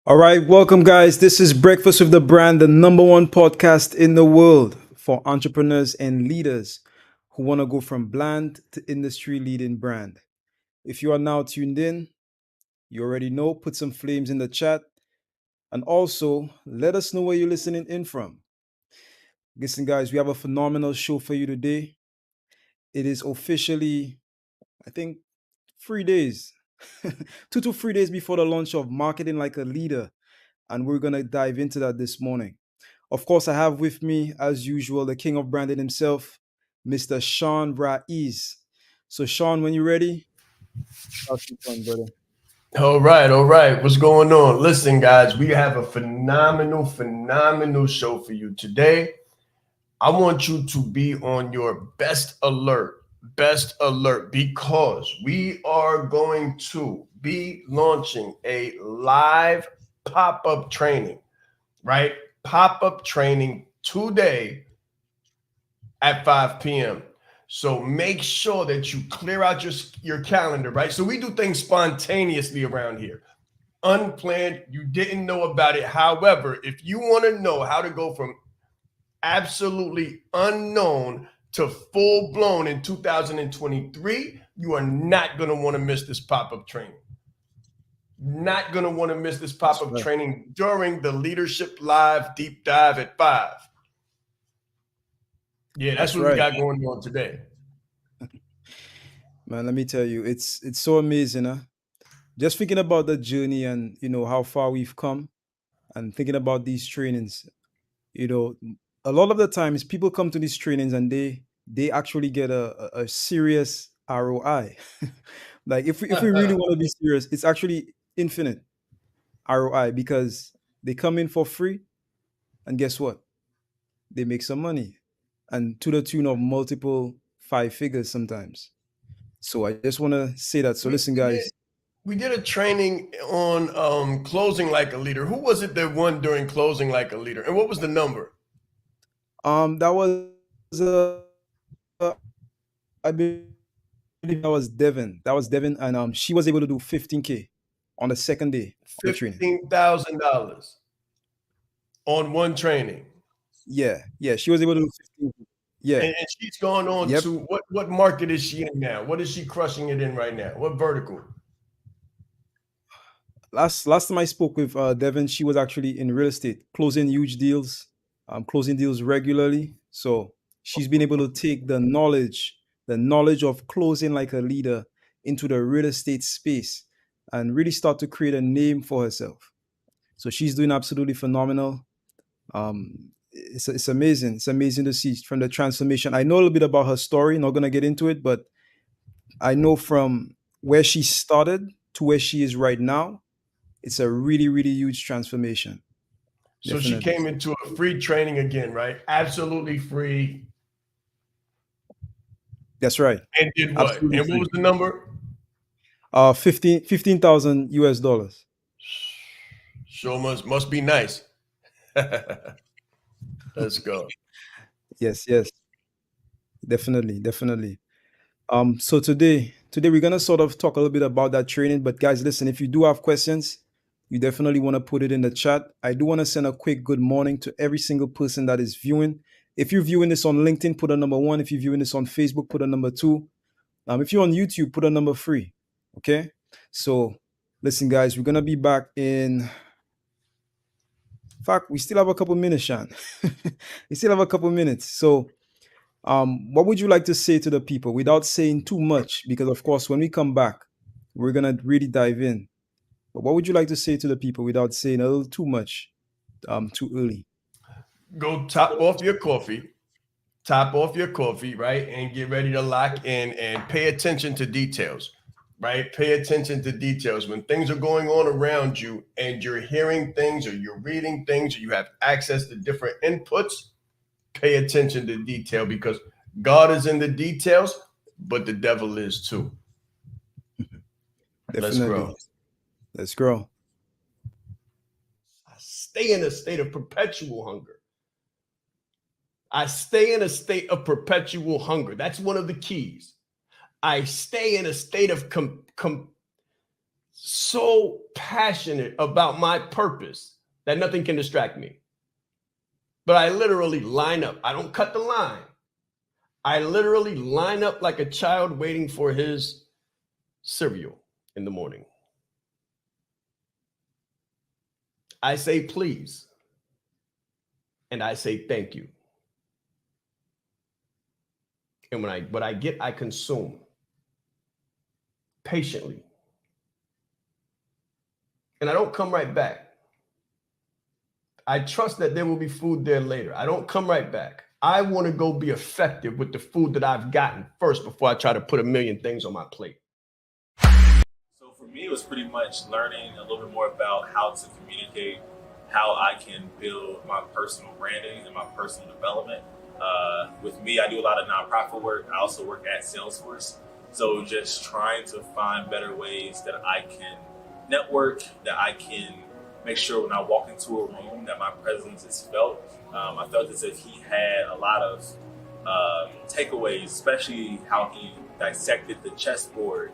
All right, welcome, guys. This is Breakfast with the Brand, the number one podcast in the world for entrepreneurs and leaders who want to go from bland to industry leading brand. If you are now tuned in, you already know, put some flames in the chat and also let us know where you're listening in from. Listen, guys, we have a phenomenal show for you today. It is officially, I think, 3 days, 2 to 3 days before the launch of Marketing Like a Leader. And we're going to dive into that this morning. Of course, I have with me, as usual, the king of branding himself, Mr. Sean Raiz. So, Sean, when you're ready, have some fun, brother. All right, all right. What's going on? Listen, guys, we have a phenomenal show for you today. I want you to be on your best alert, because we are going to be launching a live pop-up training, right? Pop-up training today at 5 p.m. So make sure that you clear out your calendar, right? So we do things spontaneously around here. Unplanned, you didn't know about it. However, if you want to know how to go from absolutely unknown to full blown in 2023, you are not going to want to miss this pop-up training. Not going to want to miss this That's pop-up right. training during the Leadership Live Deep Dive at 5. Yeah, that's That's what we right. got going on today. Man, let me tell you, it's so amazing, huh? Just thinking about the journey and how far we've come and thinking about these trainings, you know, a lot of the times people come to these trainings and they actually get a serious ROI. Like if we really want to be serious, it's actually infinite ROI because they come in for free and guess what? They make some money and to the tune of multiple five figures sometimes. So I just want to say that. So we, listen, we did guys. we did a training on closing like a leader. Who was it that won during closing like a leader? And what was the number? That was I believe that was Devin. That was Devin, and she was able to do 15K on the second day of the training. $15,000 on one training. Yeah, she was able to do 15. Yeah, And she's gone on yep. to what market is she in now? What is she crushing it in right now? What vertical? Last time I spoke with Devin, she was actually in real estate, closing huge deals, closing deals regularly. So she's been able to take the knowledge of closing like a leader into the real estate space and really start to create a name for herself. So she's doing absolutely phenomenal. It's amazing. It's amazing to see from the transformation. I know a little bit about her story. Not gonna get into it, but I know from where she started to where she is right now, it's a really, really huge transformation. So she Definitely. came into a free training again, right? Absolutely free. That's right. And did what? Absolutely And what was free. the number? 15,000 US dollars. Sure must be nice. Let's go. Yes, yes, definitely, definitely. So today we're gonna sort of talk a little bit about that training. But guys, listen, if you do have questions, you definitely want to put it in the chat. I do want to send a quick good morning to every single person that is viewing. If you're viewing this on LinkedIn, put a number one. If you're viewing this on Facebook, put a number two. If you're on YouTube, put a number three. Okay. So listen, guys, we're gonna be back in fact, we still have a couple minutes, Sean. We still have a couple minutes. So what would you like to say to the people without saying too much? Because of course, when we come back, we're gonna really dive in. But what would you like to say to the people without saying a little too much, too early? Go top off your coffee, right? And get ready to lock in and pay attention to details, right? Pay attention to details. When things are going on around you and you're hearing things or you're reading things or you have access to different inputs, pay attention to detail, because God is in the details, but the devil is too. Let's grow. Definitely. Let's grow. I stay in a state of perpetual hunger. I stay in a state of perpetual hunger. That's one of the keys. I stay in a state of so passionate about my purpose that nothing can distract me. But I literally line up. I don't cut the line. I literally line up like a child waiting for his cereal in the morning. I say please, and I say thank you. And what I get, I consume patiently. And I don't come right back. I trust that there will be food there later. I don't come right back. I want to go be effective with the food that I've gotten first before I try to put a million things on my plate. So for me, it was pretty much learning a little bit more about how to communicate, how I can build my personal branding and my personal development. With me, I do a lot of nonprofit work. I also work at Salesforce. So just trying to find better ways that I can network, that I can make sure when I walk into a room that my presence is felt. I felt as if he had a lot of takeaways, especially how he dissected the chessboard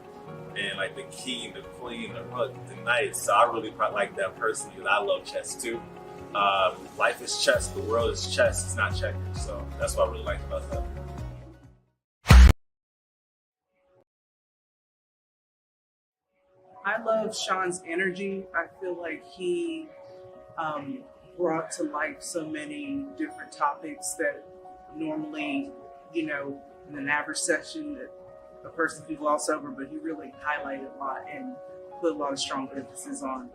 and like the king, the queen, the rook, the knight. So I really quite like that personally because I love chess too. Life is chess, the world is chess, it's not checkers. So that's what I really like about that. I love Sean's energy. I feel like he brought to life so many different topics that normally, in an average session that a person can gloss over, but he really highlighted a lot and put a lot of strong emphasis on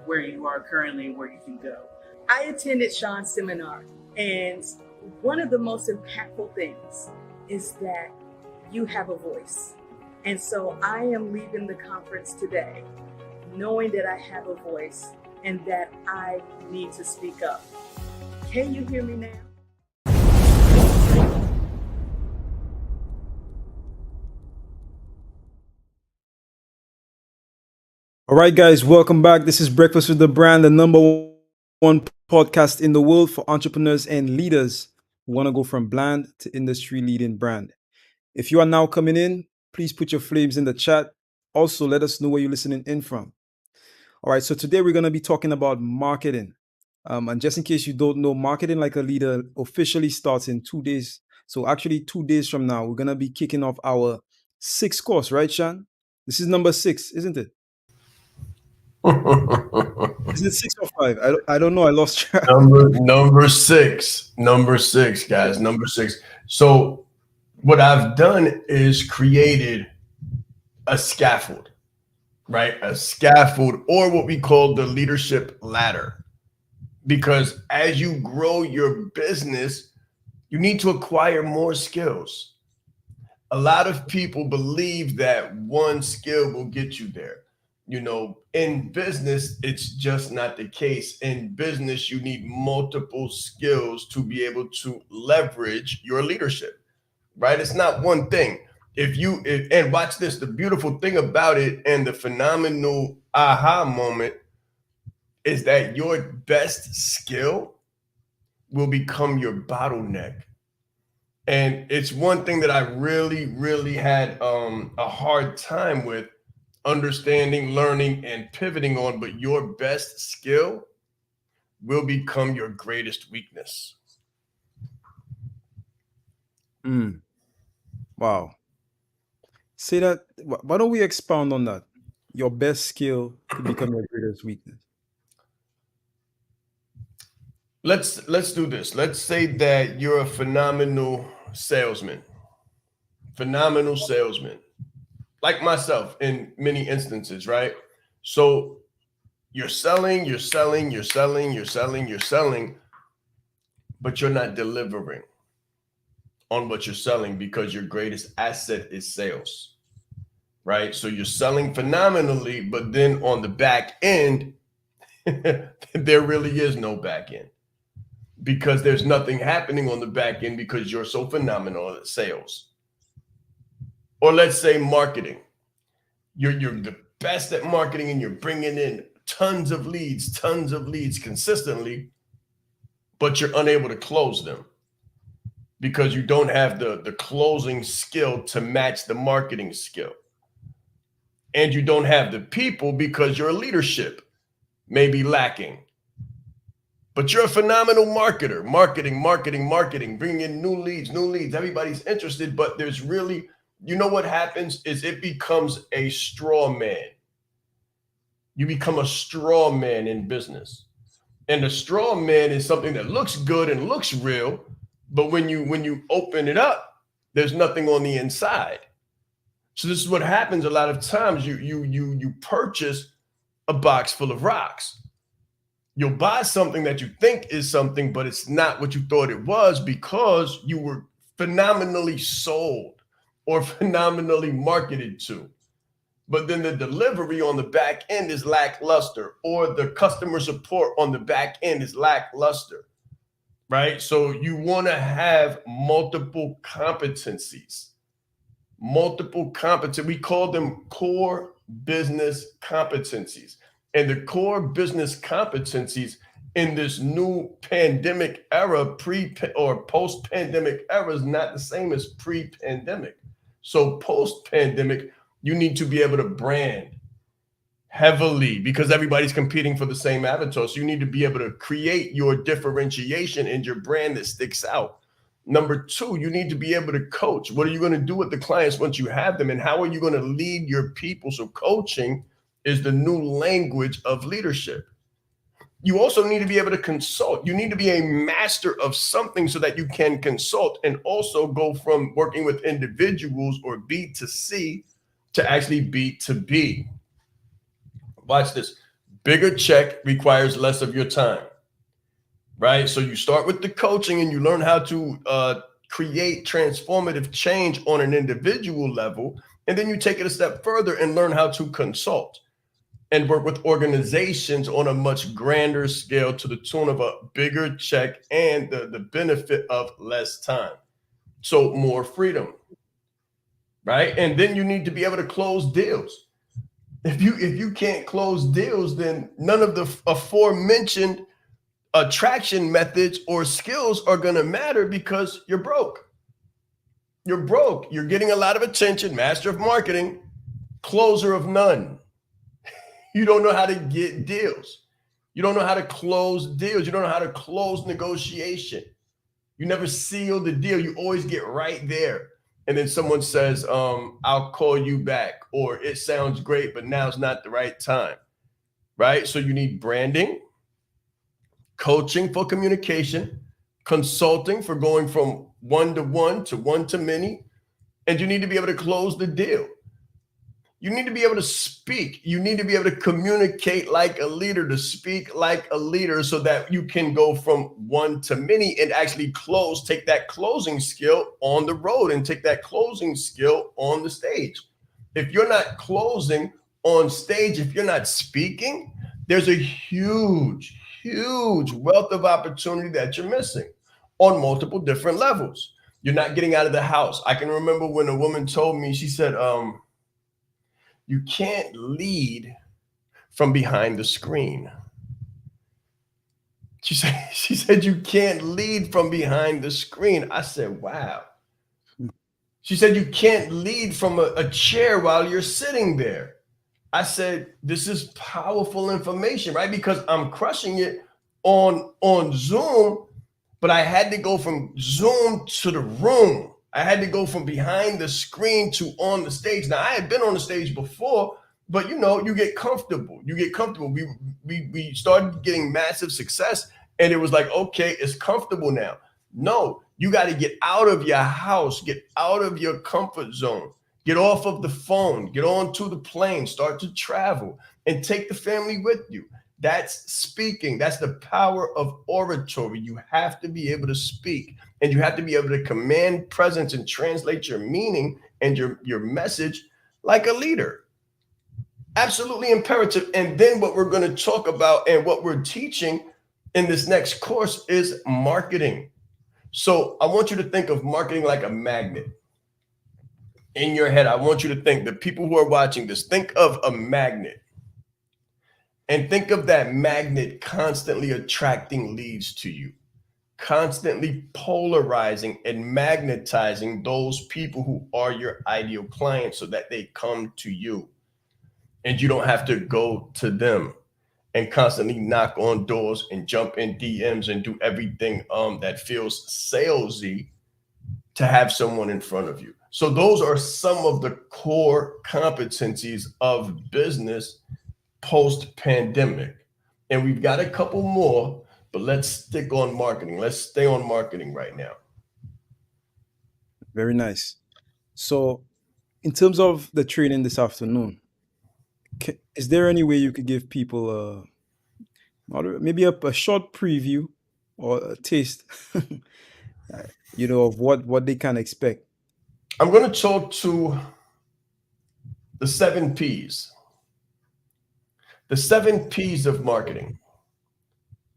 where you are currently and where you can go. I attended Sean's seminar, and one of the most impactful things is that you have a voice. And so I am leaving the conference today knowing that I have a voice and that I need to speak up. Can you hear me now? All right, guys, welcome back. This is Breakfast with the Brand, the number one podcast in the world for entrepreneurs and leaders who want to go from bland to industry leading brand. If you are now coming in, please put your flames in the chat. Also, let us know where you're listening in from. All right, so today we're going to be talking about marketing. And just in case you don't know, Marketing Like a Leader officially starts in 2 days. So actually 2 days from now, we're going to be kicking off our sixth course, right, Sean? This is number 6, isn't it? Is it 6 or 5? I don't know. I lost track. Number six, guys, number 6. So what I've done is created a scaffold, right? A scaffold, or what we call the leadership ladder. Because as you grow your business, you need to acquire more skills. A lot of people believe that one skill will get you there. In business, it's just not the case. In business, you need multiple skills to be able to leverage your leadership, right? It's not one thing. And watch this, the beautiful thing about it and the phenomenal aha moment is that your best skill will become your bottleneck. And it's one thing that I really, really had a hard time with understanding, learning, and pivoting on, but your best skill will become your greatest weakness. Wow. Say that. Why don't we expound on that? Your best skill could become your greatest weakness. Let's do this. Let's say that you're a phenomenal salesman, like myself in many instances, right? So you're selling, but you're not delivering on what you're selling because your greatest asset is sales, right? So you're selling phenomenally, but then on the back end, there really is no back end because there's nothing happening on the back end because you're so phenomenal at sales. Or let's say marketing. You're the best at marketing and you're bringing in tons of leads consistently, but you're unable to close them because you don't have the closing skill to match the marketing skill. and you don't have the people because your leadership may be lacking. But you're a phenomenal marketer, marketing, bringing in new leads. Everybody's interested, but there's really, you know what happens is it becomes a straw man. You become a straw man in business. And the straw man is something that looks good and looks real, but when you open it up, there's nothing on the inside. So this is what happens a lot of times. You purchase a box full of rocks. You'll buy something that you think is something, but it's not what you thought it was because you were phenomenally sold or phenomenally marketed to. But then the delivery on the back end is lackluster, or the customer support on the back end is lackluster, right? So you want to have multiple competencies. We call them core business competencies. And the core business competencies in this new pandemic era, pre or post-pandemic era, is not the same as pre-pandemic. So post-pandemic, you need to be able to brand heavily because everybody's competing for the same avatar. So you need to be able to create your differentiation and your brand that sticks out. Number two, you need to be able to coach. What are you going to do with the clients once you have them? And how are you going to lead your people? So coaching is the new language of leadership. You also need to be able to consult. You need to be a master of something so that you can consult and also go from working with individuals or B2C to actually B2B. Watch this. Bigger check requires less of your time, right? So you start with the coaching and you learn how to create transformative change on an individual level. And then you take it a step further and learn how to consult and work with organizations on a much grander scale to the tune of a bigger check and the benefit of less time. So more freedom, right? And then you need to be able to close deals. If you can't close deals, then none of the aforementioned attraction methods or skills are going to matter because you're broke. You're broke. You're getting a lot of attention, master of marketing, closer of none. You don't know how to get deals. You don't know how to close deals. You don't know how to close negotiation. You never seal the deal. You always get right there. And then someone says, I'll call you back, or it sounds great, but now's not the right time, right? So you need branding, coaching for communication, consulting for going from one-to-one to one-to-many, and you need to be able to close the deal. You need to be able to speak. You need to be able to communicate like a leader, to speak like a leader so that you can go from one to many and actually close, take that closing skill on the road and take that closing skill on the stage. If you're not closing on stage, if you're not speaking, there's a huge wealth of opportunity that you're missing on multiple different levels. You're not getting out of the house. I can remember when a woman told me, she said, you can't lead from behind the screen. She said, you can't lead from behind the screen. I said, wow. She said, you can't lead from a chair while you're sitting there. I said, this is powerful information, right? Because I'm crushing it on Zoom, but I had to go from Zoom to the room. I had to go from behind the screen to on the stage. Now, I had been on the stage before, but you get comfortable. We started getting massive success, and it was like, okay, it's comfortable now. No, you got to get out of your house, get out of your comfort zone, get off of the phone, get onto the plane, start to travel, and take the family with you. That's speaking. That's the power of oratory. You have to be able to speak, and you have to be able to command presence and translate your meaning and your message like a leader. Absolutely imperative. And then what we're going to talk about and what we're teaching in this next course is marketing. So I want you to think of marketing like a magnet. In your head, I want you to think, the people who are watching this, think of a magnet. And think of that magnet constantly attracting leads to you, constantly polarizing and magnetizing those people who are your ideal clients so that they come to you. and you don't have to go to them and constantly knock on doors and jump in DMs and do everything that feels salesy to have someone in front of you. So those are some of the core competencies of business post-pandemic. And we've got a couple more, but let's stick on marketing. Let's stay on marketing right now. Very nice. So, in terms of the training this afternoon, is there any way you could give people maybe a short preview or a taste, of what they can expect? I'm going to talk to the 7 P's. The 7 P's of marketing.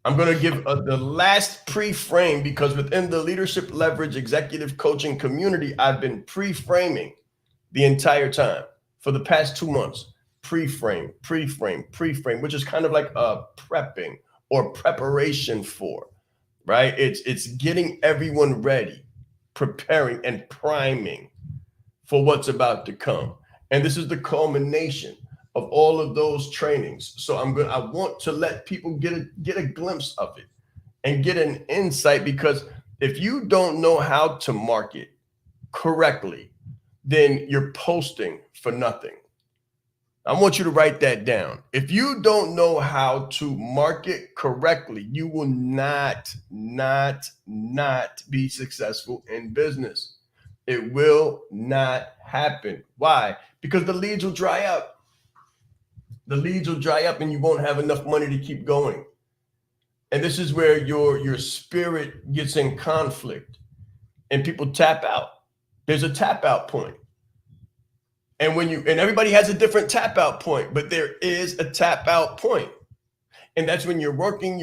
I'm going to give the last pre-frame, because within the Leadership Leverage Executive Coaching community, I've been pre-framing the entire time for the past 2 months. Pre-frame, which is kind of like a prepping or preparation for, right? It's getting everyone ready, preparing and priming for what's about to come. And this is the culmination of all of those trainings. So I want to let people get a glimpse of it and get an insight, because if you don't know how to market correctly, then you're posting for nothing. I want you to write that down. If you don't know how to market correctly, you will not be successful in business. It will not happen. Why? Because the leads will dry up. The leads will dry up and you won't have enough money to keep going. And this is where your spirit gets in conflict and people tap out. There's a tap out point. And everybody has a different tap out point, but there is a tap out point. And that's when you're working,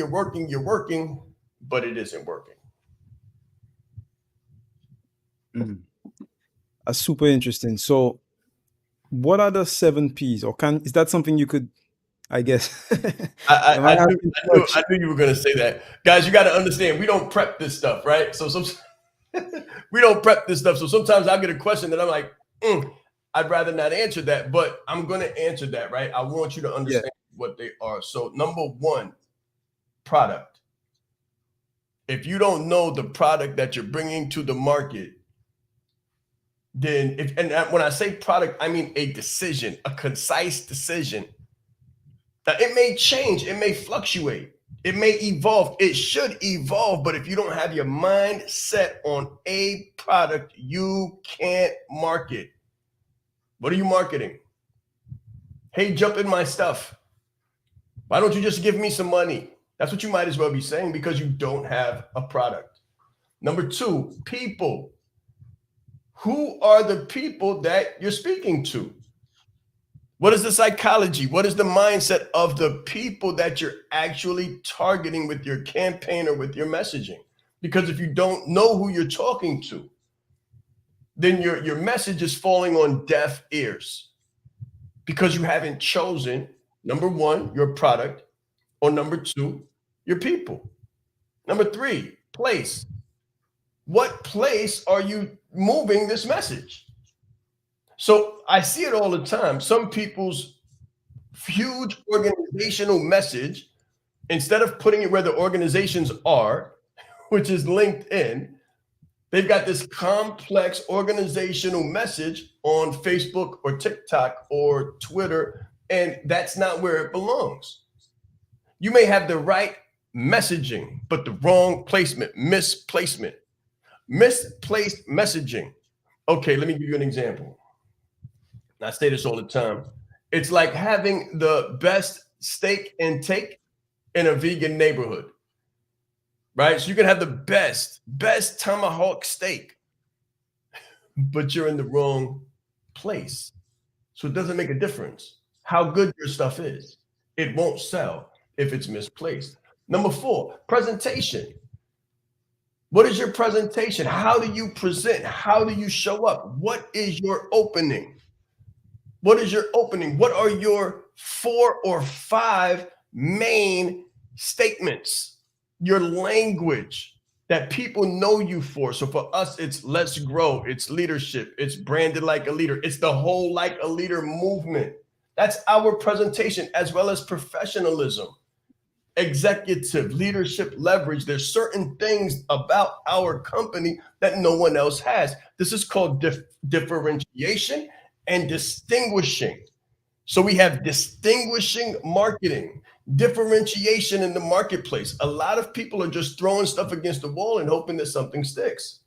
but it isn't working. That's super interesting. So, what are the 7 P's, or is that something you could, I guess? I knew you were going to say that. Guys, you got to understand, we don't prep this stuff, right? So we don't prep this stuff. So sometimes I'll get a question that I'm like, I'd rather not answer that, but I'm going to answer that, right? I want you to understand what they are. So number 1, product. If you don't know the product that you're bringing to the market, then when I say product, I mean a decision, a concise decision. Now, it may change, it may fluctuate, it may evolve, it should evolve, but if you don't have your mind set on a product, you can't market. What are you marketing? Hey, jump in my stuff. Why don't you just give me some money? That's what you might as well be saying, because you don't have a product. Number 2, people. Who are the people that you're speaking to? What is the psychology? What is the mindset of the people that you're actually targeting with your campaign or with your messaging? Because if you don't know who you're talking to, then your message is falling on deaf ears, because you haven't chosen, number 1, your product, or number 2, your people. Number 3, place. What place are you moving this message? So I see it all the time. Some people's huge organizational message, instead of putting it where the organizations are, which is LinkedIn, they've got this complex organizational message on Facebook or TikTok or Twitter, and that's not where it belongs. You may have the right messaging, but the wrong placement, misplacement, misplaced messaging. Okay, let me give you an example. I say this all the time. It's like having the best steak and take in a vegan neighborhood, right? So you can have the best tomahawk steak, but you're in the wrong place. So it doesn't make a difference how good your stuff is. It won't sell if it's misplaced. Number 4, presentation. What is your presentation? How do you present? How do you show up? What is your opening? What is your opening? What are your 4 or 5 main statements? Your language that people know you for. So for us, it's let's grow. It's leadership. It's branded like a leader. It's the whole like a leader movement. That's our presentation, as well as professionalism, executive leadership leverage. There's certain things about our company that no one else has. This is called differentiation and distinguishing. So we have distinguishing marketing, differentiation in the marketplace. A lot of people are just throwing stuff against the wall and hoping that something sticks.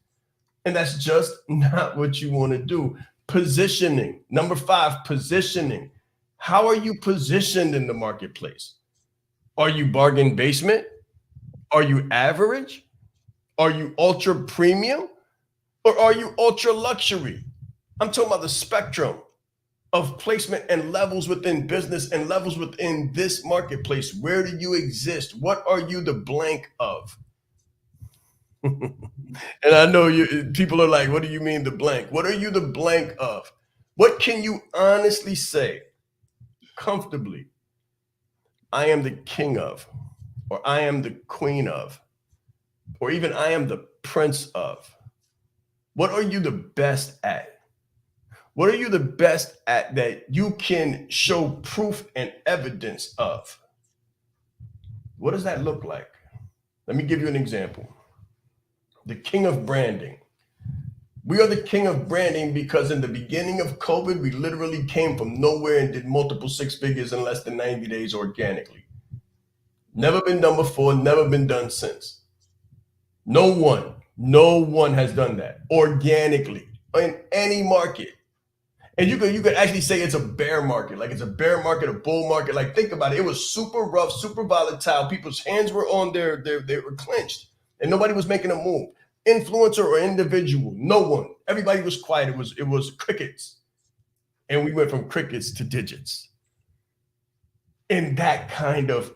And that's just not what you want to do. Positioning. Number 5, positioning. How are you positioned in the marketplace? Are you bargain basement? Are you average? Are you ultra premium? Or are you ultra luxury? I'm talking about the spectrum of placement and levels within business and levels within this marketplace. Where do you exist? What are you the blank of? And I know people are like, what do you mean the blank? What are you the blank of? What can you honestly say comfortably? I am the king of, or I am the queen of, or even I am the prince of. What are you the best at? What are you the best at that you can show proof and evidence of? What does that look like? Let me give you an example. The king of branding. We are the king of branding because in the beginning of COVID, we literally came from nowhere and did multiple 6 figures in less than 90 days organically. Never been done before, never been done since. No one has done that organically in any market. And you could actually say it's a bear market, like it's a bear market, a bull market. Like think about it. It was super rough, super volatile. People's hands were on they were clenched and nobody was making a move. Influencer or individual, no one. Everybody was quiet. It was crickets. And we went from crickets to digits. In that kind of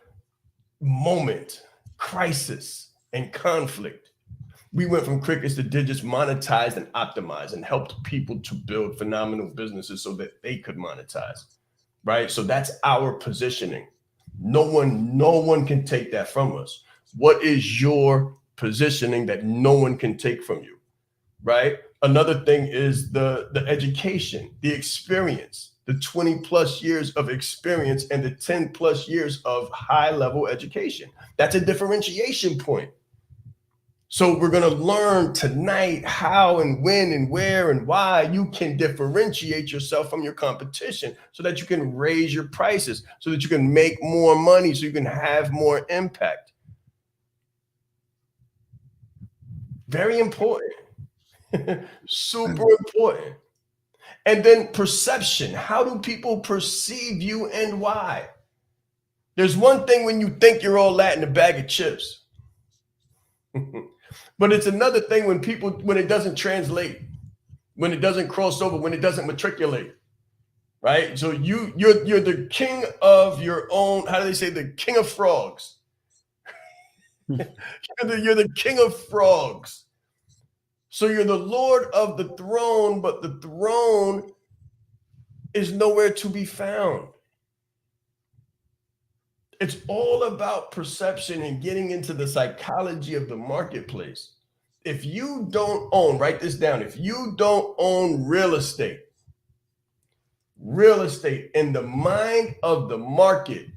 moment, crisis and conflict, we went from crickets to digits, monetized and optimized, and helped people to build phenomenal businesses so that they could monetize, right? So that's our positioning. No one can take that from us. What is your positioning that no one can take from you, right? Another thing is the education, the experience, the 20 plus years of experience and the 10 plus years of high level education. That's a differentiation point. So we're going to learn tonight how and when and where and why you can differentiate yourself from your competition so that you can raise your prices, so that you can make more money, so you can have more impact. Very important. Super important. And then perception. How do people perceive you and why? There's one thing when you think you're all that in a bag of chips. But it's another thing when it doesn't translate, when it doesn't cross over, when it doesn't matriculate, right? So you're the king of your own. How do they say the king of frogs? You're the king of frogs. So you're the lord of the throne, but the throne is nowhere to be found. It's all about perception and getting into the psychology of the marketplace. If you don't own, write this down, if you don't own real estate in the mind of the market,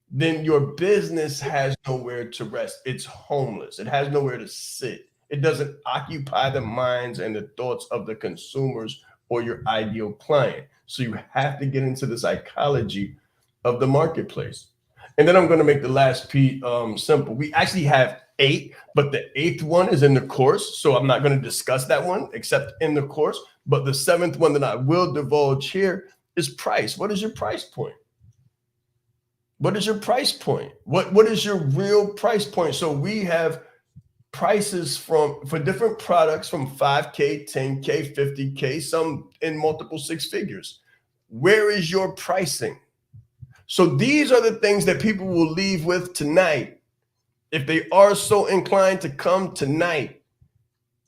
then your business has nowhere to rest. It's homeless. It has nowhere to sit. It doesn't occupy the minds and the thoughts of the consumers or your ideal client. So you have to get into the psychology of the marketplace. And then I'm going to make the last P simple. We actually have 8, but the 8th one is in the course. So I'm not going to discuss that one except in the course. But the 7th one that I will divulge here is price. What is your price point? What is your price point? What is your real price point? So we have prices for different products from 5K, 10K, 50K, some in multiple 6 figures. Where is your pricing? So these are the things that people will leave with tonight. If they are so inclined to come tonight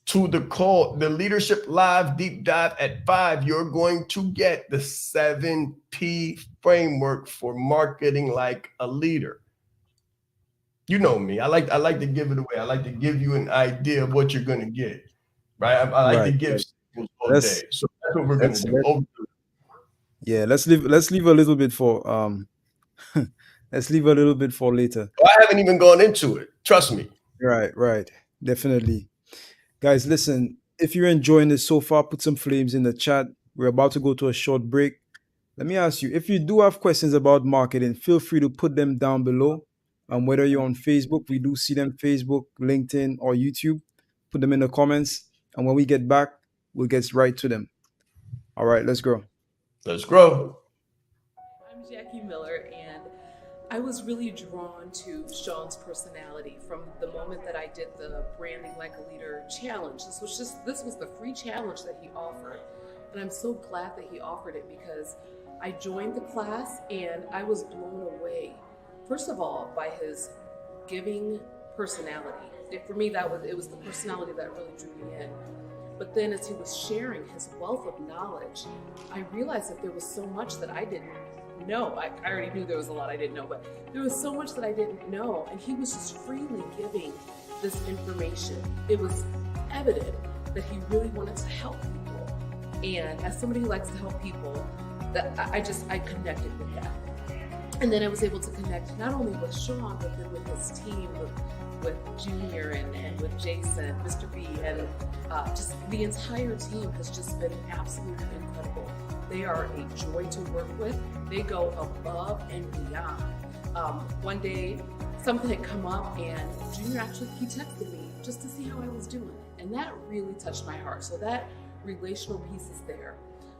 to the call, the Leadership Live Deep Dive at 5, you're going to get the 7P framework for marketing like a leader. You know me. I like to give it away. I like to give you an idea of what you're going to get, right? I like to give samples all day. So that's what we're going to do. Yeah, let's leave a little bit for let's leave a little bit for later. I haven't even gone into it. Trust me. Right, right. Definitely. Guys, listen, if you're enjoying this so far, put some flames in the chat. We're about to go to a short break. Let me ask you, if you do have questions about marketing, feel free to put them down below. Whether you're on Facebook, we do see them Facebook, LinkedIn, or YouTube. Put them in the comments. And when we get back, we'll get right to them. All right, let's go. Let's grow. I'm Jackie Miller, and I was really drawn to Sean's personality from the moment that I did the Branding Like a Leader challenge. This was the free challenge that he offered, and I'm so glad that he offered it because I joined the class and I was blown away. First of all, by his giving personality. For me, it was the personality that really drew me in. But then as he was sharing his wealth of knowledge, I realized that there was so much that I didn't know. I already knew there was a lot I didn't know, but there was so much that I didn't know. And he was just freely giving this information. It was evident that he really wanted to help people. And as somebody who likes to help people, I connected with that. And then I was able to connect not only with Sean, but then with his team, with Junior and with Jason, Mr. B, and just the entire team has just been absolutely incredible. They are a joy to work with. They go above and beyond. One day, something had come up, and Junior he texted me just to see how I was doing, and that really touched my heart. So that relational piece is there.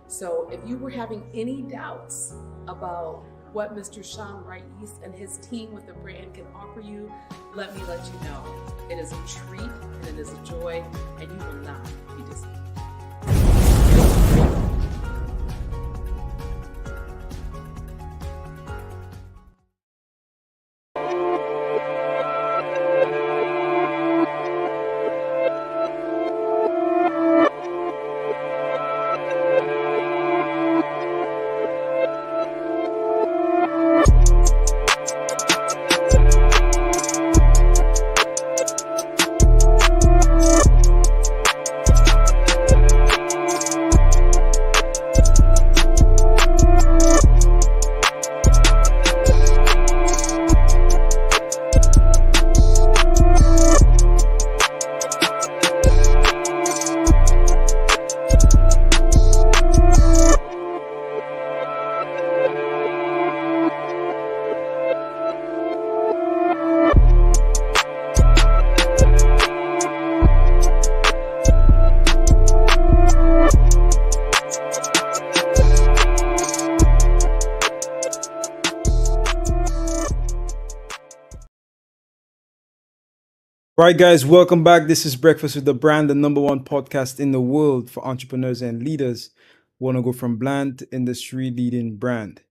So if you were having any doubts about what Mr. Sean Wright East and his team with the brand can offer you, let me let you know. It is a treat and it is a joy, and you will not be disappointed. Right, guys, welcome back. This is Breakfast with the Brand, the number one podcast in the world for entrepreneurs and leaders who want to go from bland to industry leading brand.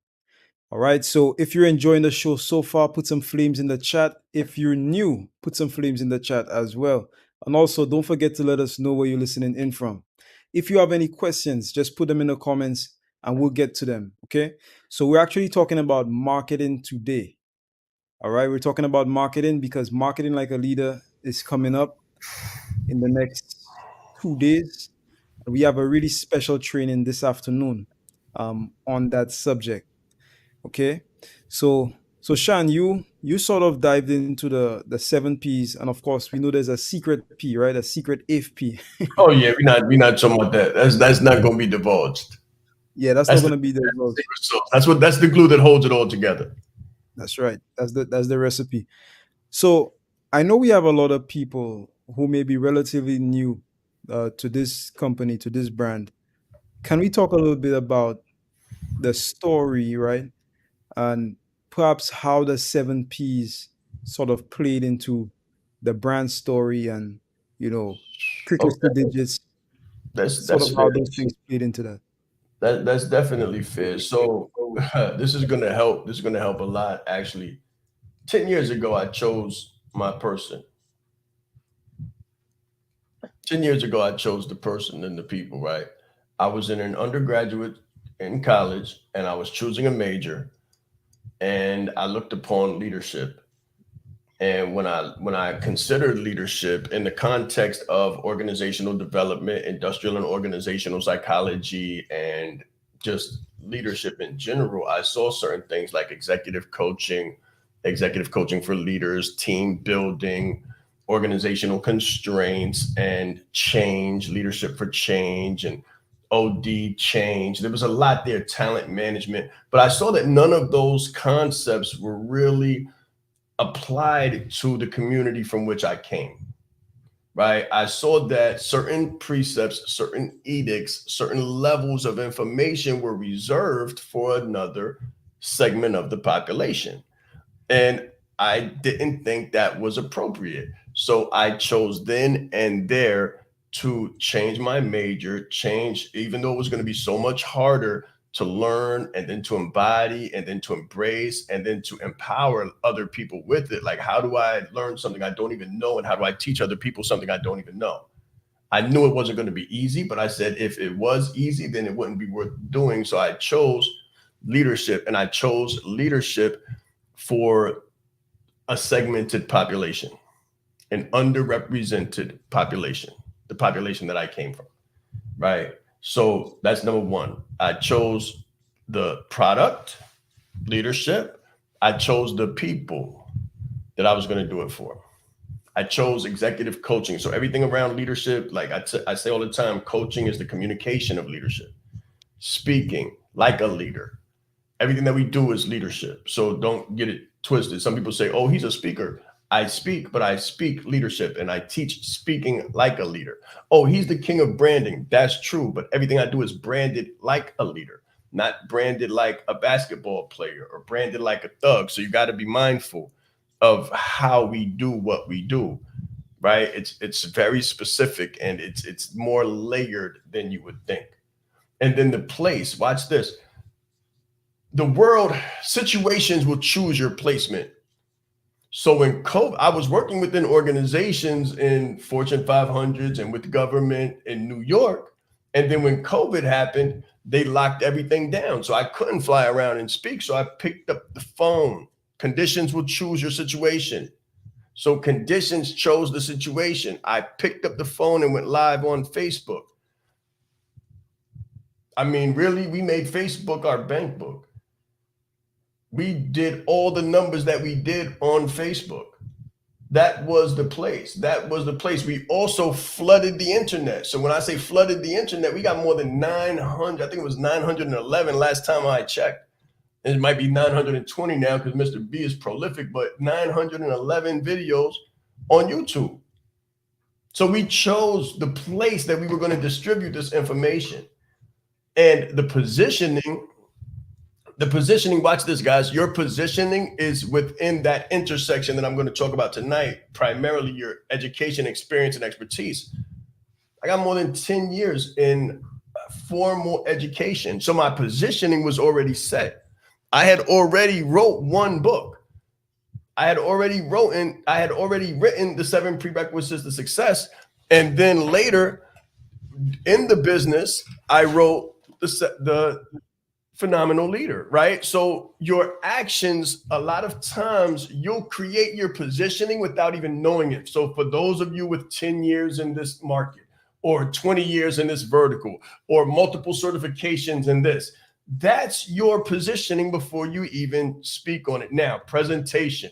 All right, so if you're enjoying the show so far, put some flames in the chat. If you're new, put some flames in the chat as well. And also, don't forget to let us know where you're listening in from. If you have any questions, just put them in the comments and we'll get to them. Okay, so we're actually talking about marketing today. All right, we're talking about marketing because marketing like a leader is coming up in the next 2 days. We have a really special training this afternoon on that subject. Okay, so Shan, you sort of dived into the 7 P's, and of course we know there's a secret P, right? A secret eighth P. Oh yeah, we're not talking about that. That's not gonna be divulged. Yeah, that's not That's going to be the results. secret sauce. That's the glue that holds it all together. That's right. That's the recipe. So I know we have a lot of people who may be relatively new to this company, to this brand. Can we talk a little bit about the story, right? And perhaps how the 7 P's sort of played into the brand story and, crickets to Okay, digits, sort that's of fair. how those things played into that. That's definitely fair. So this is gonna help. This is gonna help a lot. Actually, 10 years ago, I chose my person. 10 years ago, I chose the person and the people. Right. I was in an undergraduate in college, and I was choosing a major, and I looked upon leadership. And when I considered leadership in the context of organizational development, industrial and organizational psychology, and just leadership in general, I saw certain things like executive coaching for leaders, team building, organizational constraints, and change, leadership for change, and OD change. There was a lot there, talent management, but I saw that none of those concepts were really applied to the community from which I came. Right? I saw that certain precepts, certain edicts, certain levels of information were reserved for another segment of the population. And I didn't think that was appropriate. So I chose then and there to change my major, even though it was going to be so much harder to learn and then to embody and then to embrace and then to empower other people with it. Like, how do I learn something I don't even know? And how do I teach other people something I don't even know? I knew it wasn't going to be easy, but I said, if it was easy, then it wouldn't be worth doing. So I chose leadership, and I chose leadership for a segmented population, an underrepresented population, the population that I came from, right? So that's number one. I chose the product, leadership. I chose the people that I was going to do it for. I chose executive coaching. So everything around leadership, like I say all the time, coaching is the communication of leadership. Speaking like a leader. Everything that we do is leadership. So don't get it twisted. Some people say, oh, he's a speaker. I speak, but I speak leadership, and I teach speaking like a leader. Oh, he's the king of branding. That's true. But everything I do is branded like a leader, not branded like a basketball player or branded like a thug. So you got to be mindful of how we do what we do, right? It's very specific, and it's more layered than you would think. And then the place, watch this. The world, situations will choose your placement. So when COVID, I was working within organizations in Fortune 500s and with government in New York. And then when COVID happened, they locked everything down. So I couldn't fly around and speak. So I picked up the phone. Conditions will choose your situation. So conditions chose the situation. I picked up the phone and went live on Facebook. I mean, really, we made Facebook our bank book. We did all the numbers that we did on Facebook. That was the place. That was the place. We also flooded the internet. So when I say flooded the internet, we got more than 900. I think it was 911 last time I checked. It might be 920 now because Mr. B is prolific, but 911 videos on YouTube. So we chose the place that we were going to distribute this information. And the positioning, watch this, guys. Your positioning is within that intersection that I'm going to talk about tonight, primarily your education, experience, and expertise. I got more than 10 years in formal education. So my positioning was already set. I had already wrote one book. I had already written the 7 prerequisites to success. And then later in the business, I wrote the phenomenal leader, right? So your actions, a lot of times you'll create your positioning without even knowing it. So for those of you with 10 years in this market or 20 years in this vertical or multiple certifications in this, that's your positioning before you even speak on it. Now, presentation.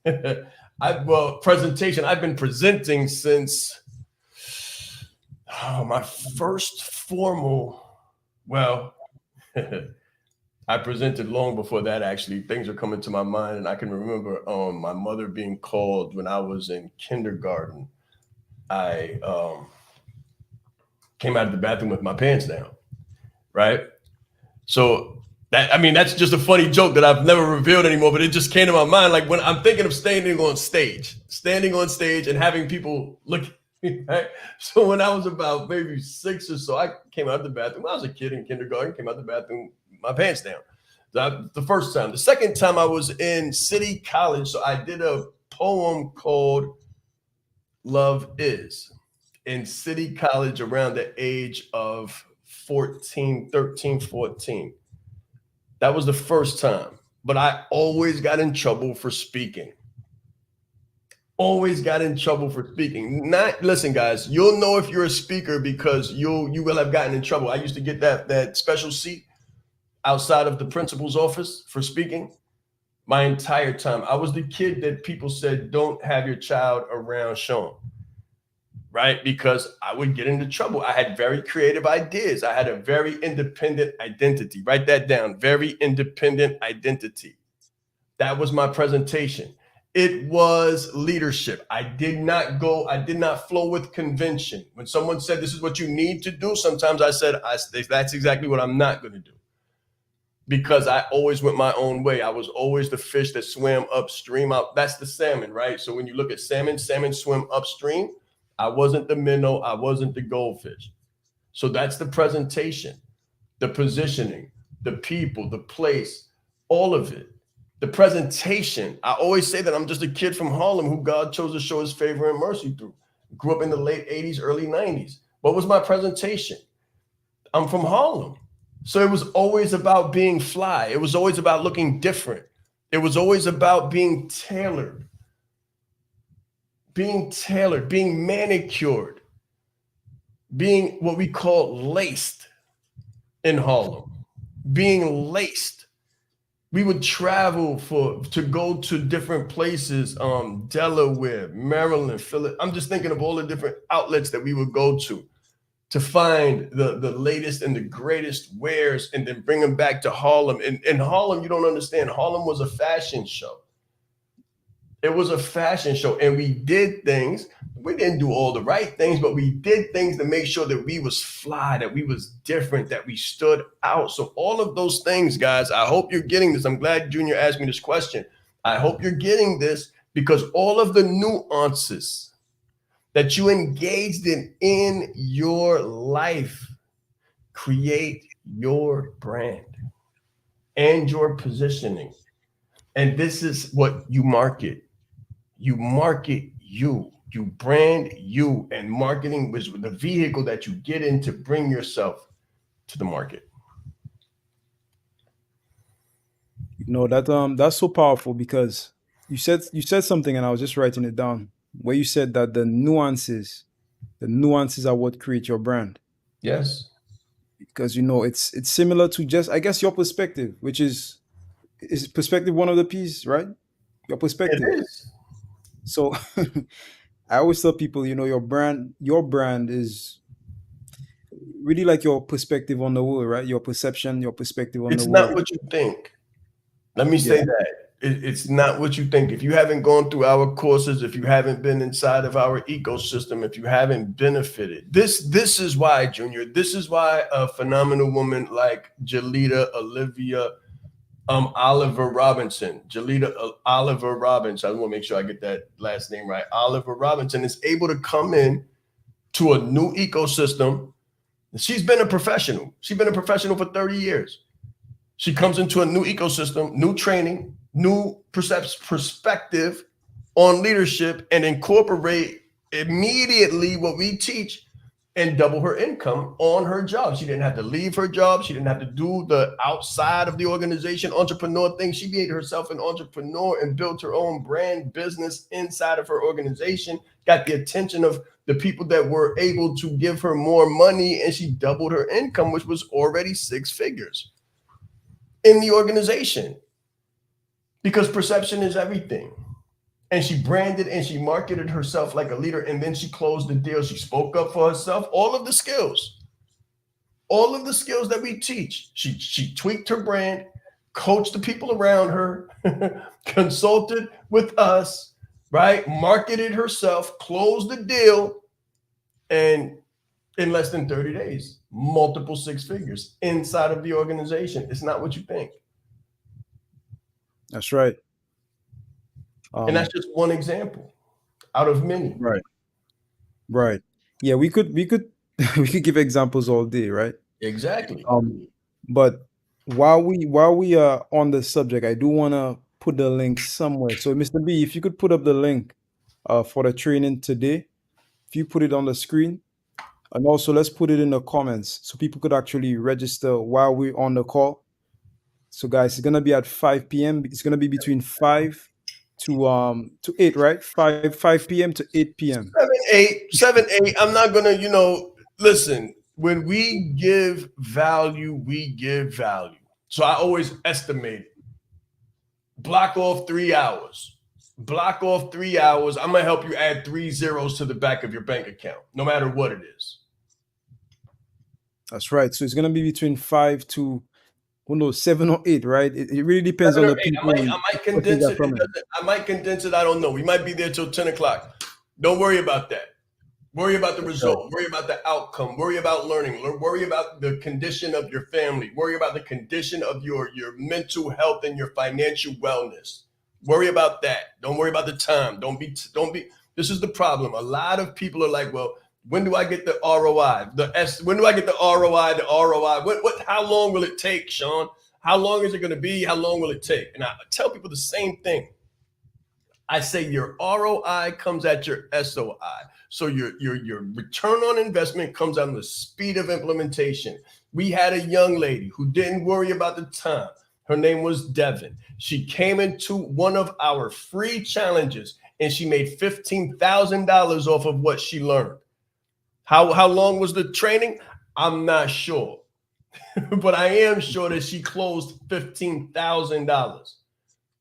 Presentation. I've been presenting since my first formal, I presented long before that, actually. Things are coming to my mind, and I can remember my mother being called when I was in kindergarten. I came out of the bathroom with my pants down, right? So that's just a funny joke that I've never revealed anymore, but it just came to my mind. Like when I'm thinking of standing on stage and having people look at me, right? So when I was about maybe 6 or so, I came out of the bathroom. I was a kid in kindergarten, came out of the bathroom, my pants down. The first time. The second time I was in City College. So I did a poem called Love Is in City College around the age of 13, 14. That was the first time. But I always got in trouble for speaking. always got in trouble for speaking. Not listen, guys. You'll know if you're a speaker because you will have gotten in trouble. I used to get that special seat outside of the principal's office for speaking my entire time. I was the kid that people said don't have your child around Sean, right? Because I would get into trouble. I had very creative ideas. I had a very independent identity. Write that down. Very independent identity. That was my presentation. It was leadership. I did not flow with convention. When someone said this is what you need to do, sometimes I said, that's exactly what I'm not going to do. Because I always went my own way. I was always the fish that swam upstream. That's the salmon, right? So when you look at salmon swim upstream. I wasn't the minnow. I wasn't the goldfish. So that's the presentation, the positioning, the people, the place, all of it. The presentation. I always say that I'm just a kid from Harlem who God chose to show his favor and mercy through. Grew up in the late 80s, early 90s. What was my presentation? I'm from Harlem. So it was always about being fly. It was always about looking different. It was always about being tailored, being manicured, being what we call laced in Harlem, being laced. We would travel to go to different places, Delaware, Maryland, Philly. I'm just thinking of all the different outlets that we would go to find the latest and the greatest wares and then bring them back to Harlem. And in Harlem, you don't understand. Harlem was a fashion show. It was a fashion show. And we did things. We didn't do all the right things, but we did things to make sure that we was fly, that we was different, that we stood out. So all of those things, guys, I hope you're getting this. I'm glad Junior asked me this question. I hope you're getting this because all of the nuances that you engaged in your life create your brand and your positioning. And this is what you market. You market you. You brand you. And marketing was the vehicle that you get in to bring yourself to the market. That's so powerful because you said something and I was just writing it down where you said that the nuances are what create your brand. Yes, Because it's similar to just, I guess, your perspective, which is perspective one of the P's, right? Your it perspective. is. So I always tell people, your brand is really like your perspective on the world, right? Your perception, your perspective on the It's not world. what you think. Let me Yeah. say that. It's not what you think. If you haven't gone through our courses, if you haven't been inside of our ecosystem, if you haven't benefited, this is why, Junior. This is why a phenomenal woman like Jalita Olivia Oliver Robinson, Jalita Oliver Robinson. I want to make sure I get that last name right. Oliver Robinson is able to come in to a new ecosystem. She's been a professional. She's been a professional for 30 years. She comes into a new ecosystem, new training, new perspective on leadership, and incorporate immediately what we teach and double her income on her job. She didn't have to leave her job. She didn't have to do the outside of the organization entrepreneur thing. She made herself an entrepreneur and built her own brand business inside of her organization, got the attention of the people that were able to give her more money, and she doubled her income, which was already 6 figures in the organization because perception is everything. And she branded and she marketed herself like a leader. And then she closed the deal. She spoke up for herself. All of the skills that we teach. She tweaked her brand, coached the people around her, consulted with us, right? Marketed herself, closed the deal, and in less than 30 days, multiple 6 figures inside of the organization. It's not what you think. That's right. And that's just one example out of many. Right. Right. Yeah, we could we could give examples all day, right? Exactly. But while we are on the subject, I do want to put the link somewhere. So, Mr. B, if you could put up the link for the training today, if you put it on the screen, and also let's put it in the comments so people could actually register while we're on the call. So, guys, it's gonna be at 5 p.m. It's gonna be between 5 to 8, right? 5 p.m. to 8 p.m. 7, 8. I'm not gonna, listen. When we give value, we give value. So I always estimate it. Block off 3 hours. Block off 3 hours. I'm gonna help you add three zeros to the back of your bank account, no matter what it is. That's right. So it's gonna be between 5 to who knows 7 or 8, right? It really depends on Seven or the eight. people I and might what things condense are it. It coming. doesn't. I might condense it. I don't know. We might be there till 10 o'clock. Don't worry about that. Worry about the That's right. result. Worry about the outcome. Worry about learning. Worry about the condition of your family. Worry about the condition of your mental health and your financial wellness. Worry about that. Don't worry about the time. Don't be. This is the problem. A lot of people are like, well, when do I get the ROI? When do I get the ROI? The ROI. What? How long will it take, Sean? How long is it going to be? How long will it take? And I tell people the same thing. I say your ROI comes at your SOI. So your return on investment comes on the speed of implementation. We had a young lady who didn't worry about the time. Her name was Devin. She came into one of our free challenges and she made $15,000 off of what she learned. How long was the training? I'm not sure, but I am sure that she closed $15,000.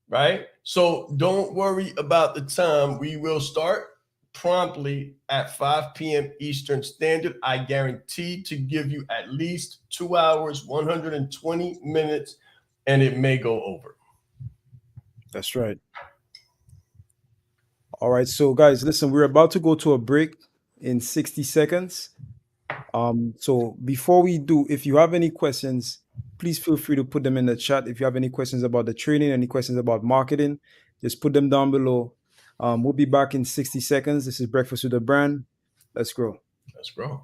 Right? So don't worry about the time. We will start promptly at 5 p.m. Eastern Standard. I guarantee to give you at least 2 hours, 120 minutes, and it may go over. That's right. All right. So guys, listen, we're about to go to a break in 60 seconds. So before we do, if you have any questions, please feel free to put them in the chat. If you have any questions about the training, any questions about marketing, just put them down below. We'll be back in 60 seconds. This is Breakfast with the Brand. Let's grow. Let's grow.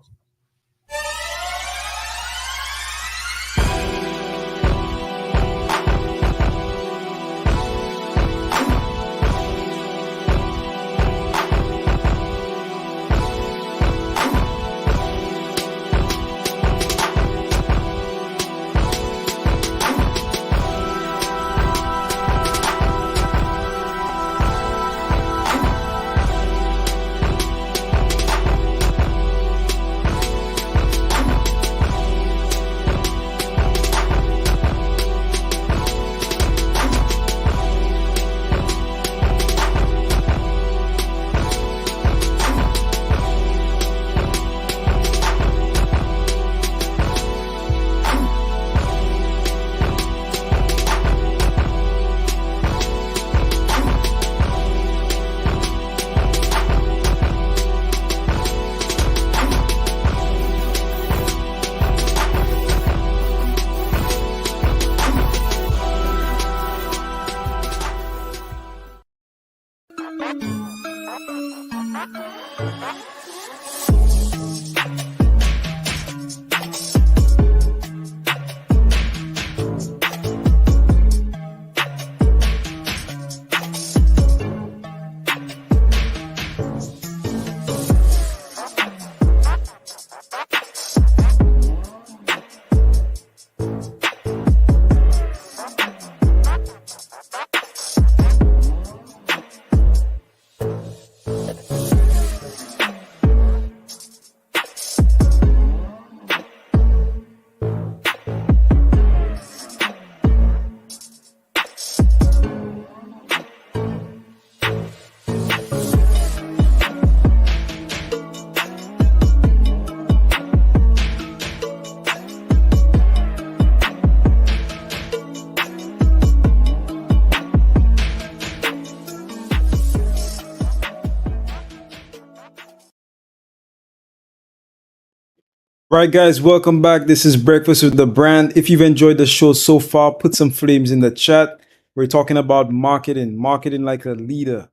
Right, guys, welcome back. This is Breakfast with the Brand. If you've enjoyed the show so far, put some flames in the chat. We're talking about marketing like a leader.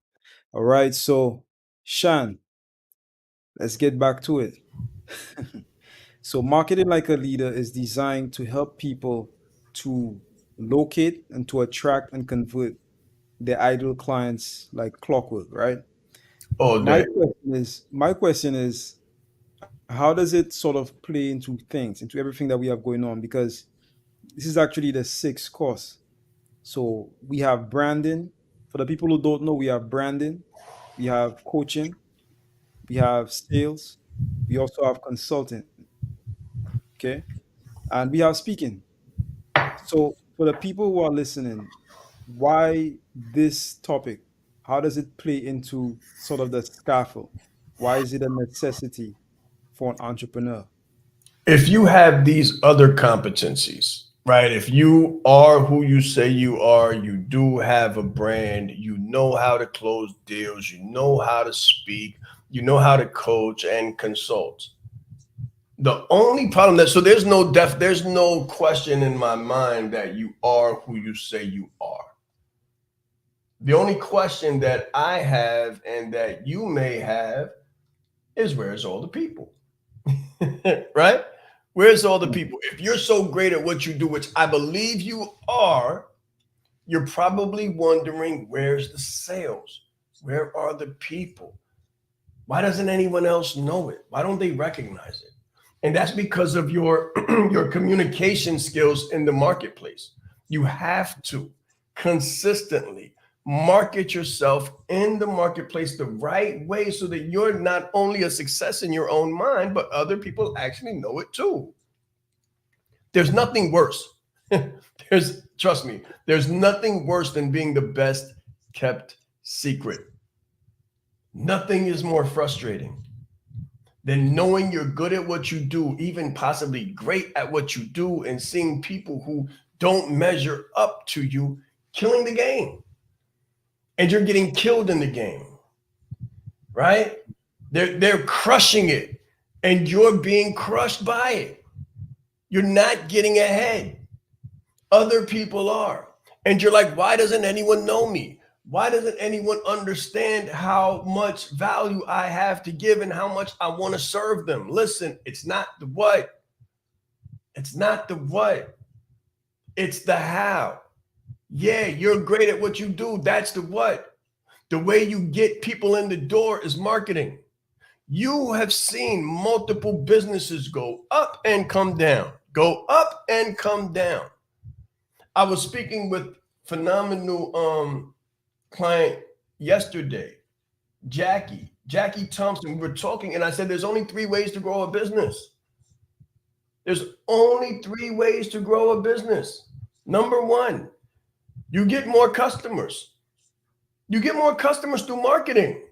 All right, so Shan, let's get back to it. So, marketing like a leader is designed to help people to locate and to attract and convert their ideal clients like clockwork, right? All day. My question is, how does it sort of play into things, into everything that we have going on? Because this is actually the sixth course. So we have branding, For the people who don't know, we have branding, we have coaching, we have sales, we also have consulting, okay? And we have speaking. So for the people who are listening, why this topic? How does it play into sort of the scaffold? Why is it a necessity for an entrepreneur? If you have these other competencies, right? If you are who you say you are, you do have a brand, you know how to close deals, you know how to speak, you know how to coach and consult. The only problem that, so there's no question in my mind that you are who you say you are. The only question that I have and that you may have is, where's all the people? Right? Where's all the people? If you're so great at what you do, which I believe you are, you're probably wondering, where's the sales? Where are the people? Why doesn't anyone else know it? Why don't they recognize it? And that's because of your your communication skills in the marketplace. You have to consistently market yourself in the marketplace the right way so that you're not only a success in your own mind, but other people actually know it too. There's nothing worse. Trust me, there's nothing worse than being the best kept secret. Nothing is more frustrating than knowing you're good at what you do, even possibly great at what you do, and seeing people who don't measure up to you killing the game. And you're getting killed in the game, right? They're crushing it, and you're being crushed by it. You're not getting ahead. Other people are. And you're like, why doesn't anyone know me? Why doesn't anyone understand how much value I have to give and how much I want to serve them? Listen, it's not the what. It's not the what. It's the how. Yeah, you're great at what you do. That's the what. The way you get people in the door is marketing. You have seen multiple businesses go up and come down, go up and come down. I was speaking with phenomenal client yesterday, Jackie Thompson. We were talking, and I said, there's only 3 ways to grow a business. There's only 3 ways to grow a business. Number one, you get more customers. You get more customers through marketing.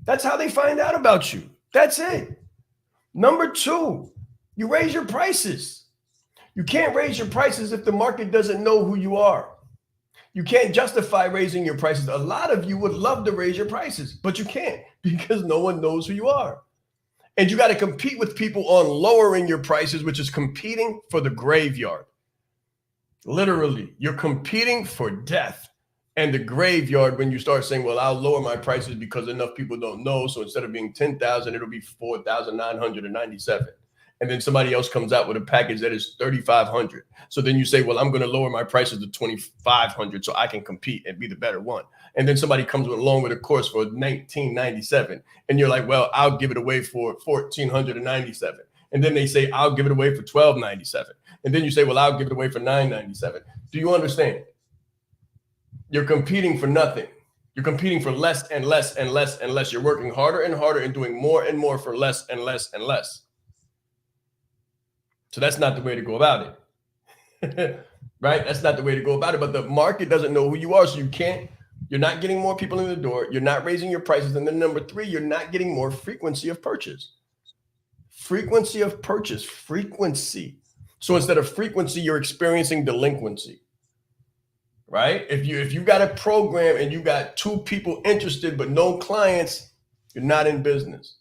That's how they find out about you. That's it. Number two, you raise your prices. You can't raise your prices if the market doesn't know who you are. You can't justify raising your prices. A lot of you would love to raise your prices, but you can't because no one knows who you are. And you got to compete with people on lowering your prices, which is competing for the graveyard. Literally, you're competing for death and the graveyard when you start saying, well, I'll lower my prices because enough people don't know. So instead of being 10,000, it'll be 4,997. And then somebody else comes out with a package that is 3,500. So then you say, well, I'm going to lower my prices to 2,500 so I can compete and be the better one. And then somebody comes along with a course for 1,997. And you're like, well, I'll give it away for 1,497. And then they say, I'll give it away for 1,297. And then you say, well, I'll give it away for 997. Do you understand? You're competing for nothing. You're competing for less and less and less and less. You're working harder and harder and doing more and more for less and less and less. So that's not the way to go about it. Right? That's not the way to go about it. But the market doesn't know who you are. So you're not getting more people in the door. You're not raising your prices. And then number three, you're not getting more frequency of purchase. Frequency of purchase, frequency. So instead of frequency, you're experiencing delinquency. Right? If you got a program and you got 2 people interested but no clients, you're not in business.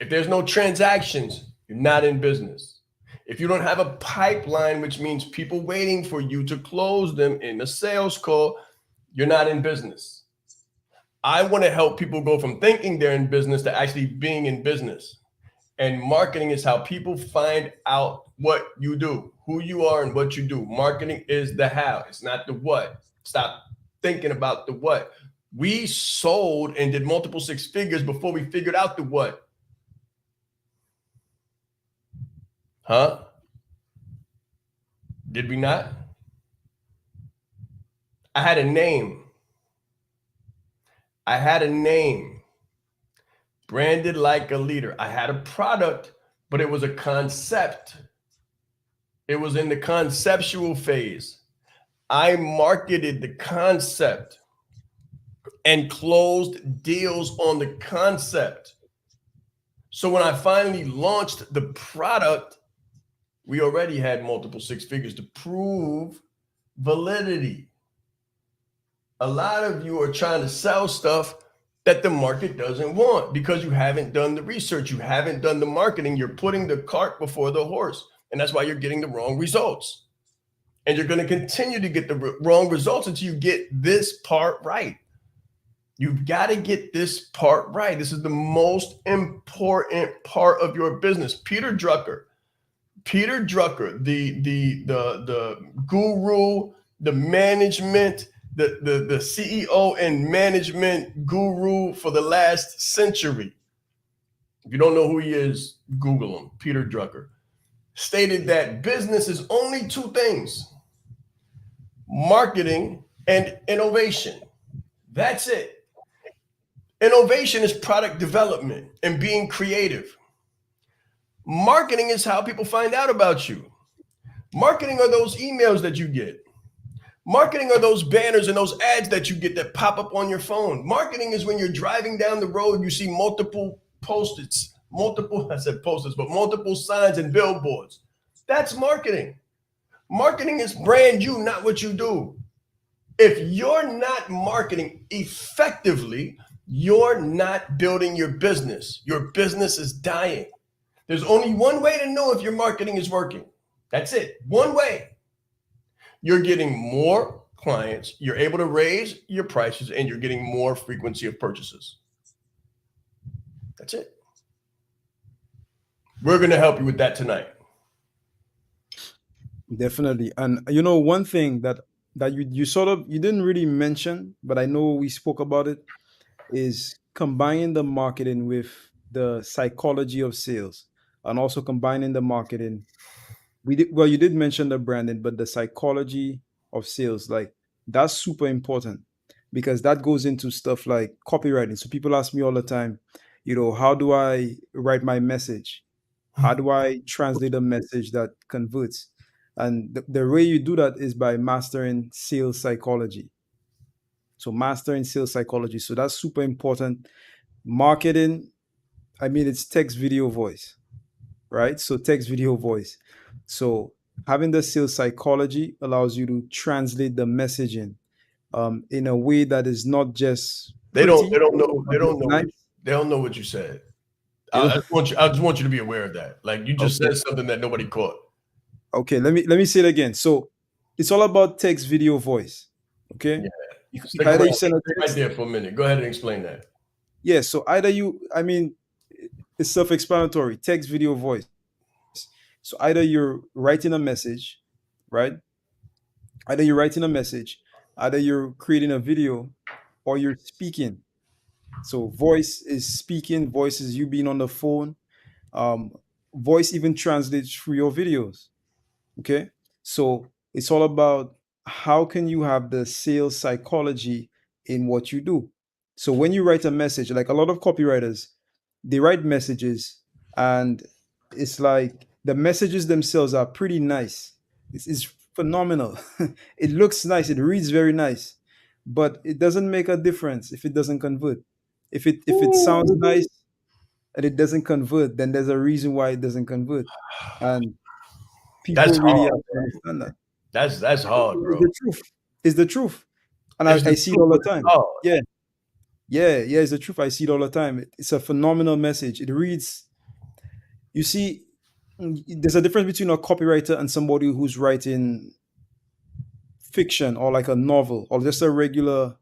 If there's no transactions, you're not in business. If you don't have a pipeline, which means people waiting for you to close them in a sales call, you're not in business. I want to help people go from thinking they're in business to actually being in business. And marketing is how people find out what you do, who you are and what you do. Marketing is the how. It's not the what. Stop thinking about the what. We sold and did multiple 6 figures before we figured out the what. Huh? Did we not? I had a name. I had a name, branded like a leader. I had a product, but it was a concept. It was in the conceptual phase. I marketed the concept and closed deals on the concept. So when I finally launched the product, we already had multiple six figures to prove validity. A lot of you are trying to sell stuff that the market doesn't want because you haven't done the research, you haven't done the marketing, you're putting the cart before the horse. And that's why you're getting the wrong results. And you're going to continue to get the wrong results until you get this part right. You've got to get this part right. This is the most important part of your business. Peter Drucker, the guru, the management, the CEO and management guru for the last century. If you don't know who he is, Google him. Peter Drucker stated that business is only two things: marketing and innovation. That's it. Innovation is product development and being creative. Marketing is how people find out about you. Marketing are those emails that you get. Marketing are those banners and those ads that you get that pop up on your phone. Marketing is when you're driving down the road, you see multiple post-its, I said post-its, but multiple signs and billboards. That's marketing. Marketing is brand you, not what you do. If you're not marketing effectively, you're not building your business. Your business is dying. There's only one way to know if your marketing is working. That's it. One way. You're getting more clients, you're able to raise your prices, and you're getting more frequency of purchases. That's it. We're going to help you with that tonight. Definitely. And you know, one thing that you sort of you didn't really mention, but I know we spoke about it, is combining the marketing with the psychology of sales, and also combining the marketing. Well, you did mention the branding, but the psychology of sales, like, that's super important, because that goes into stuff like copywriting. So people ask me all the time, how do I write my message? How do I translate a message that converts? And the way you do that is by mastering sales psychology. So mastering sales psychology. So that's super important. Marketing, I mean, it's text, video, voice, right? So text, video, voice. So having the sales psychology allows you to translate the messaging in a way that is not just They don't they pretty, don't know but it's nice. they don't know what you said. You know? I just want you to be aware of that. Like, you just Okay. said something that nobody caught. Okay. Let me say it again. So it's all about text, video, voice. Okay. Yeah. Stick Either you around. send a Stay right text. there for a minute. Go ahead and explain that. Yeah. So either I mean, it's self-explanatory. Text, video, voice. So either you're writing a message, right? Either you're writing a message, either you're creating a video, or you're speaking. So voice is speaking, voice is you being on the phone. Um, Voice even translates through your videos. Okay. So it's all about how can you have the sales psychology in what you do. So when you write a message, like a lot of copywriters, they write messages, and it's like the messages themselves are pretty nice. It's phenomenal. It looks nice, it reads very nice, but it doesn't make a difference if it doesn't convert. If it sounds nice and it doesn't convert, then there's a reason why it doesn't convert. And That's people really hard. have to understand that. That's hard, It's bro. the truth. It's the truth. And I, It's the I see it truth, all the but it's time. hard. Yeah. Yeah. It's the truth. I see it all the time. It's a phenomenal message. It reads, you see, there's a difference between a copywriter and somebody who's writing fiction, or like a novel, or just a regular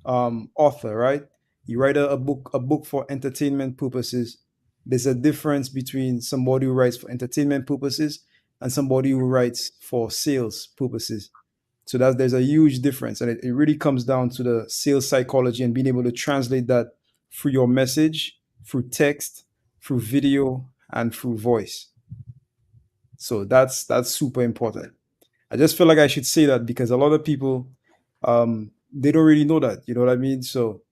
author, right? You write a book for entertainment purposes. There's a difference between somebody who writes for entertainment purposes and somebody who writes for sales purposes. So that there's a huge difference, and it really comes down to the sales psychology and being able to translate that through your message, through text, through video, and through voice. So that's super important. I just feel like I should say that because a lot of people they don't really know that. You know what I mean? So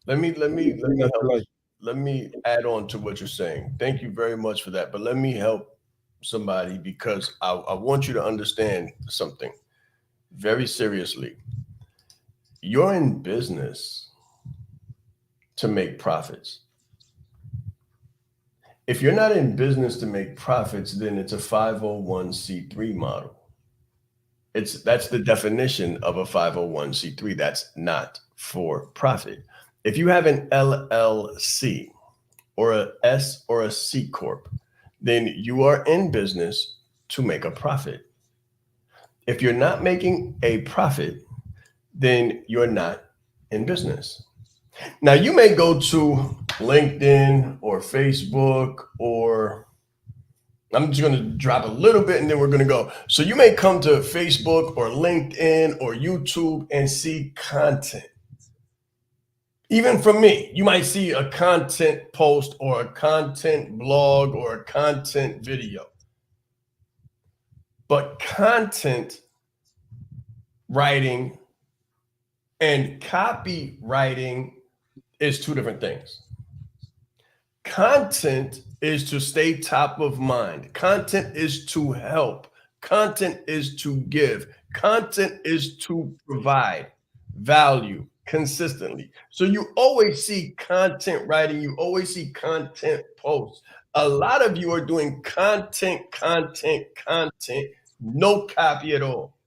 Let me Bring that to help. life. Let me add on to what you're saying. Thank you very much for that. But let me help somebody because I want you to understand something very seriously. You're in business to make profits. If you're not in business to make profits, then it's a 501c3 model. That's the definition of a 501c3. That's not for profit. If you have an LLC or a S or a C corp, then you are in business to make a profit. If you're not making a profit, then you're not in business. Now, you may go to LinkedIn or Facebook, or I'm just going to drop a little bit and then we're going to go. So, you may come to Facebook or LinkedIn or YouTube and see content. Even from me, you might see a content post or a content blog or a content video. But content writing and copywriting is two different things. Content is to stay top of mind. Content is to help. Content is to give. Content is to provide value consistently. So you always see content writing, you always see content posts. A lot of you are doing content, no copy at all.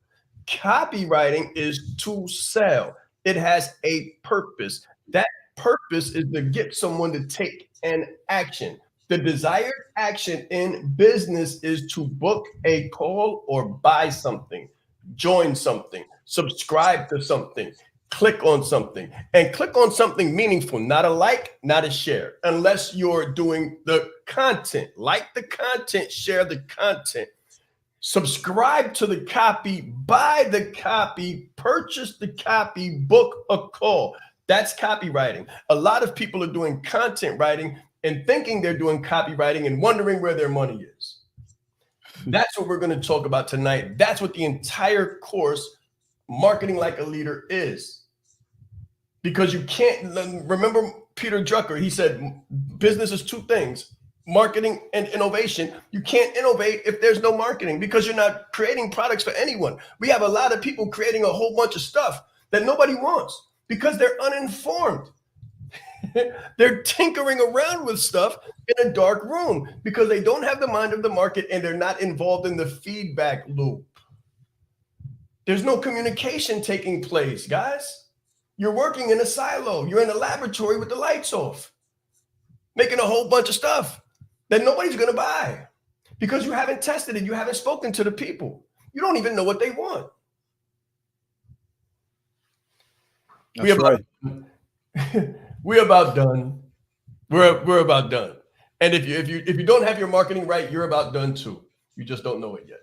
Copywriting is to sell. It has a purpose. That purpose is to get someone to take an action. The desired action in business is to book a call or buy something, join something, subscribe to something, click on something, and click on something meaningful, not a like, not a share, unless you're doing the content. Like the content, share the content. Subscribe to the copy, buy the copy, purchase the copy, book a call. That's copywriting. A lot of people are doing content writing and thinking they're doing copywriting and wondering where their money is. That's what we're going to talk about tonight. That's what the entire course, Marketing Like a Leader, is. Because you can't, remember Peter Drucker, he said business is two things: marketing and innovation. You can't innovate if there's no marketing, because you're not creating products for anyone. We have a lot of people creating a whole bunch of stuff that nobody wants because they're uninformed. They're tinkering around with stuff in a dark room because they don't have the mind of the market and they're not involved in the feedback loop. There's no communication taking place, guys. You're working in a silo. You're in a laboratory with the lights off, making a whole bunch of stuff that nobody's going to buy because you haven't tested it. You haven't spoken to the people. You don't even know what they want. That's right. We're about done. We're about done. And if you don't have your marketing right, you're about done too. You just don't know it yet.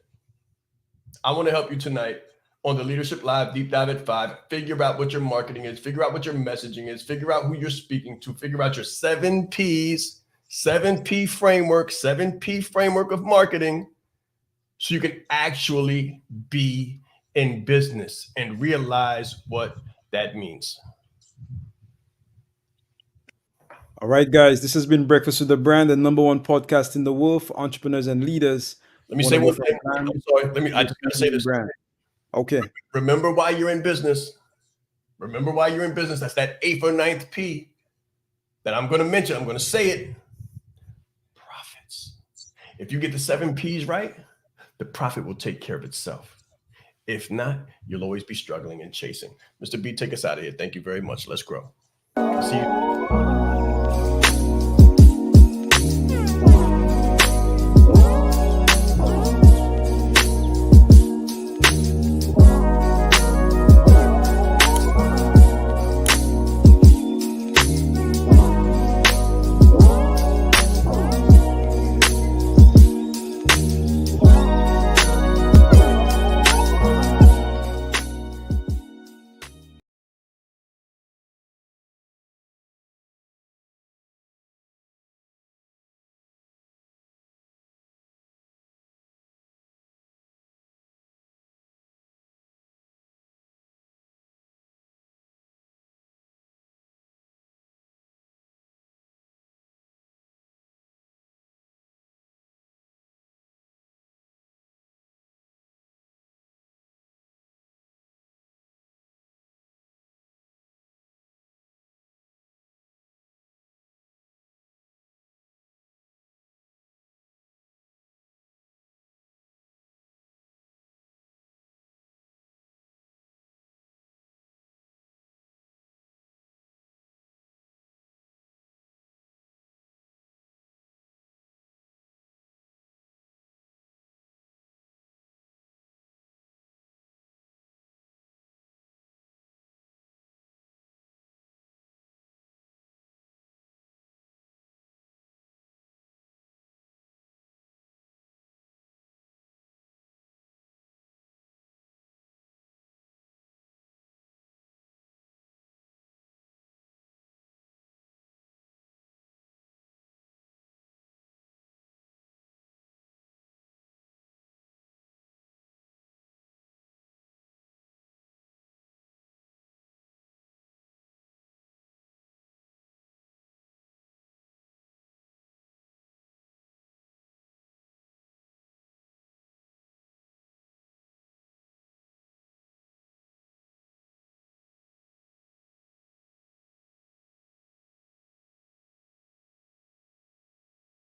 I want to help you tonight on the Leadership Live Deep Dive at 5. Figure out what your marketing is. Figure out what your messaging is. Figure out who you're speaking to. Figure out your 7 Ps, 7P framework, 7P framework of marketing, so you can actually be in business and realize what that means. All right, guys, this has been Breakfast with the Brand, the #1 podcast in the world for entrepreneurs and leaders. Let me say one thing. I'm sorry. I just gotta say this. Brand. Okay. Remember why you're in business. Remember why you're in business. That's that 8th or 9th P that I'm going to mention. I'm going to say it. Profits. If you get the 7 Ps right, the profit will take care of itself. If not, you'll always be struggling and chasing. Mr. B, take us out of here. Thank you very much. Let's grow. See you.